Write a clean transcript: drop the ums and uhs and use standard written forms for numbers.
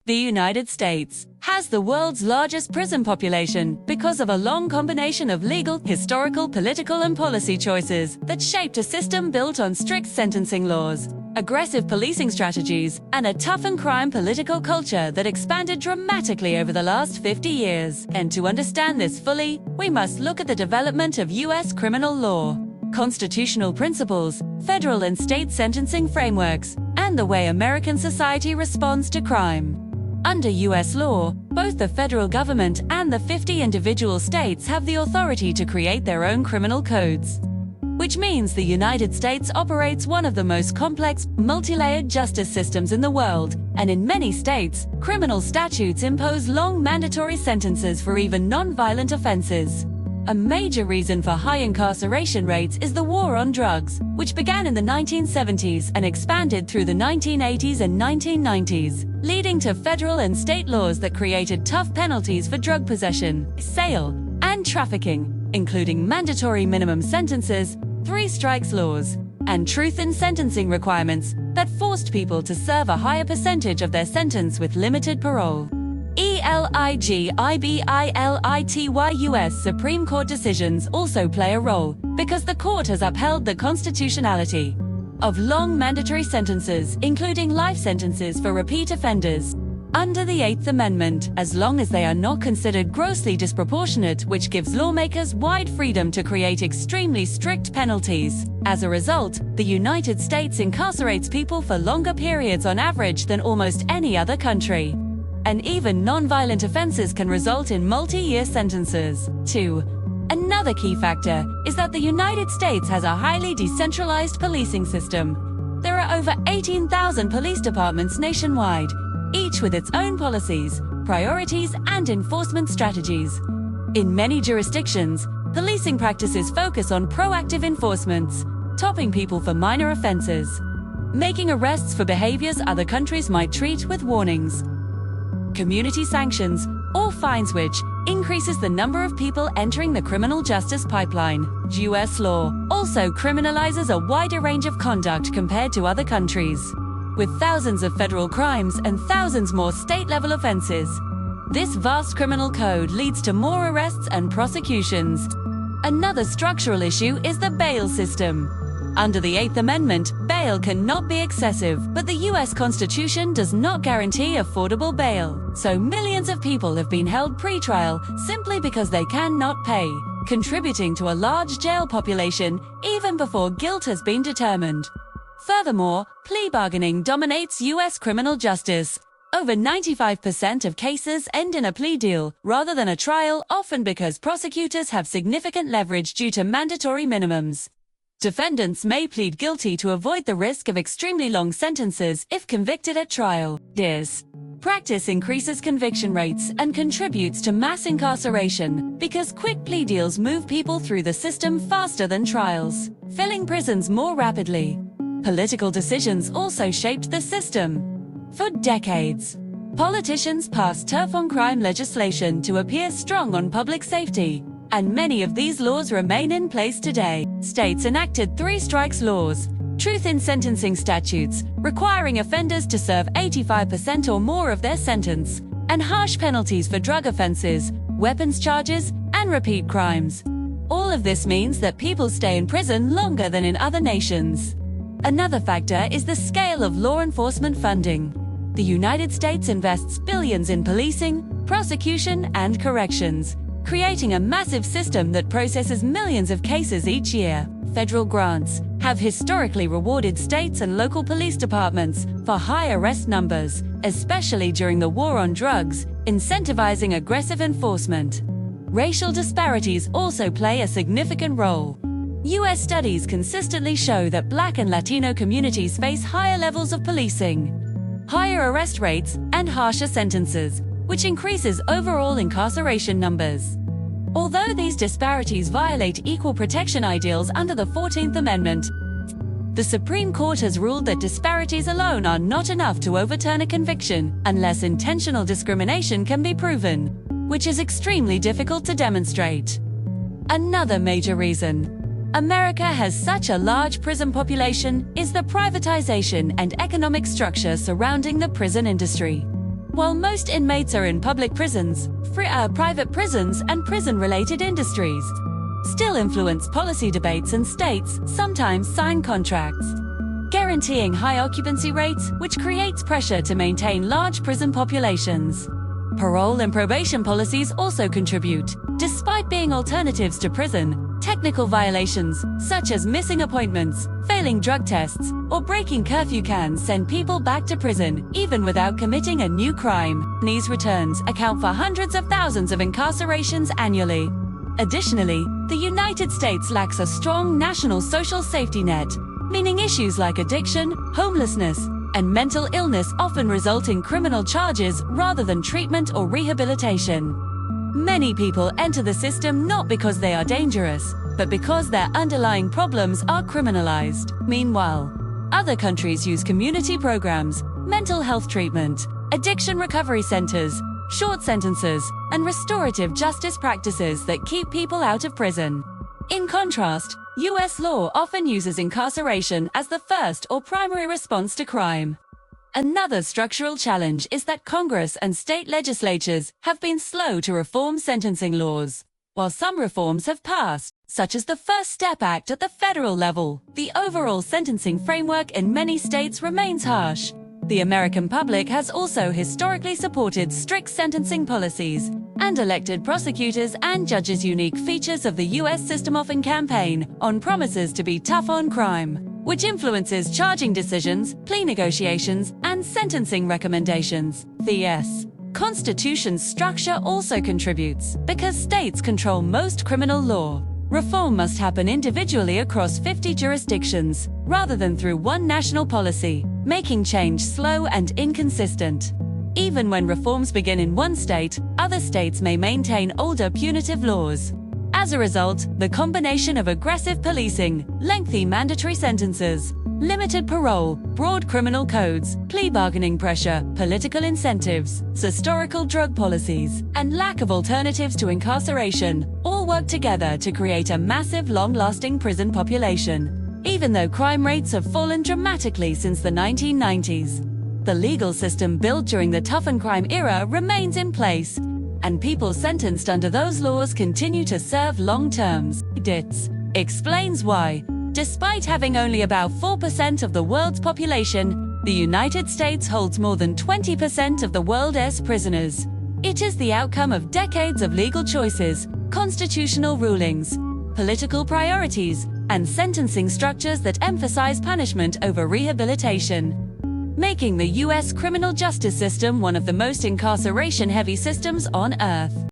The United States has the world's largest prison population because of a long combination of legal, historical, political, and policy choices that shaped a system built on strict sentencing laws, aggressive policing strategies, and a tough-on crime political culture that expanded dramatically over the last 50 years. And to understand this fully, we must look at the development of U.S. criminal law, constitutional principles, federal and state sentencing frameworks, and the way American society responds to crime. Under U.S. law, both the federal government and the 50 individual states have the authority to create their own criminal codes, which means the United States operates one of the most complex, multi-layered justice systems in the world, and in many states, criminal statutes impose long mandatory sentences for even non-violent offenses. A major reason for high incarceration rates is the war on drugs, which began in the 1970s and expanded through the 1980s and 1990s, leading to federal and state laws that created tough penalties for drug possession, sale, and trafficking, including mandatory minimum sentences, three-strikes laws, and truth in sentencing requirements that forced people to serve a higher percentage of their sentence with limited parole. U.S. Supreme Court decisions also play a role because the court has upheld the constitutionality of long mandatory sentences, including life sentences for repeat offenders, under the Eighth Amendment, as long as they are not considered grossly disproportionate, which gives lawmakers wide freedom to create extremely strict penalties. As a result, the United States incarcerates people for longer periods on average than almost any other country. And even non-violent offenses can result in multi-year sentences. 2. Another key factor is that the United States has a highly decentralized policing system. There are over 18,000 police departments nationwide, each with its own policies, priorities, and enforcement strategies. In many jurisdictions, policing practices focus on proactive enforcements, topping people for minor offenses, making arrests for behaviors other countries might treat with warnings, community sanctions, or fines, which increases the number of people entering the criminal justice pipeline. U.S. law also criminalizes a wider range of conduct compared to other countries, with thousands of federal crimes and thousands more state-level offenses. This vast criminal code leads to more arrests and prosecutions. Another structural issue is the bail system. Under the Eighth Amendment, bail cannot be excessive, but the U.S. Constitution does not guarantee affordable bail. So millions of people have been held pre-trial simply because they cannot pay, contributing to a large jail population even before guilt has been determined. Furthermore, plea bargaining dominates U.S. criminal justice. Over 95% of cases end in a plea deal rather than a trial, often because prosecutors have significant leverage due to mandatory minimums. Defendants may plead guilty to avoid the risk of extremely long sentences if convicted at trial. This practice increases conviction rates and contributes to mass incarceration because quick plea deals move people through the system faster than trials, filling prisons more rapidly. Political decisions also shaped the system. For decades, politicians passed tough-on-crime legislation to appear strong on public safety, and many of these laws remain in place today. States enacted three-strikes laws, truth in sentencing statutes, requiring offenders to serve 85% or more of their sentence, and harsh penalties for drug offenses, weapons charges, and repeat crimes. All of this means that people stay in prison longer than in other nations. Another factor is the scale of law enforcement funding. The United States invests billions in policing, prosecution, and corrections, creating a massive system that processes millions of cases each year. Federal grants have historically rewarded states and local police departments for high arrest numbers, especially during the war on drugs, incentivizing aggressive enforcement. Racial disparities also play a significant role. U.S. studies consistently show that Black and Latino communities face higher levels of policing, higher arrest rates, and harsher sentences, which increases overall incarceration numbers. Although these disparities violate equal protection ideals under the 14th Amendment, the Supreme Court has ruled that disparities alone are not enough to overturn a conviction unless intentional discrimination can be proven, which is extremely difficult to demonstrate. Another major reason America has such a large prison population is the privatization and economic structure surrounding the prison industry. While most inmates are in public prisons, private prisons and prison-related industries still influence policy debates, and states sometimes sign contracts guaranteeing high occupancy rates, which creates pressure to maintain large prison populations. Parole and probation policies also contribute. Despite being alternatives to prison, technical violations, such as missing appointments, failing drug tests, or breaking curfew can send people back to prison, even without committing a new crime. These returns account for hundreds of thousands of incarcerations annually. Additionally, the United States lacks a strong national social safety net, meaning issues like addiction, homelessness, and mental illness often result in criminal charges rather than treatment or rehabilitation. Many people enter the system not because they are dangerous, but because their underlying problems are criminalized. Meanwhile, other countries use community programs, mental health treatment, addiction recovery centers, short sentences, and restorative justice practices that keep people out of prison. In contrast, U.S. law often uses incarceration as the first or primary response to crime. Another structural challenge is that Congress and state legislatures have been slow to reform sentencing laws. While some reforms have passed, such as the First Step Act at the federal level, the overall sentencing framework in many states remains harsh. The American public has also historically supported strict sentencing policies, and elected prosecutors and judges. Unique features of the U.S. system often campaign on promises to be tough on crime, which influences charging decisions, plea negotiations, and sentencing recommendations. The U.S. Constitution's structure also contributes, because states control most criminal law. Reform must happen individually across 50 jurisdictions, rather than through one national policy, making change slow and inconsistent. Even when reforms begin in one state, other states may maintain older punitive laws. As a result, the combination of aggressive policing, lengthy mandatory sentences, limited parole, broad criminal codes, plea bargaining pressure, political incentives, historical drug policies, and lack of alternatives to incarceration all work together to create a massive, long-lasting prison population. Even though crime rates have fallen dramatically since the 1990s, the legal system built during the tough-on crime era remains in place, and people sentenced under those laws continue to serve long terms. It explains why, despite having only about 4% of the world's population, the United States holds more than 20% of the world's prisoners. It is the outcome of decades of legal choices, constitutional rulings, political priorities, and sentencing structures that emphasize punishment over rehabilitation, making the U.S. criminal justice system one of the most incarceration-heavy systems on Earth.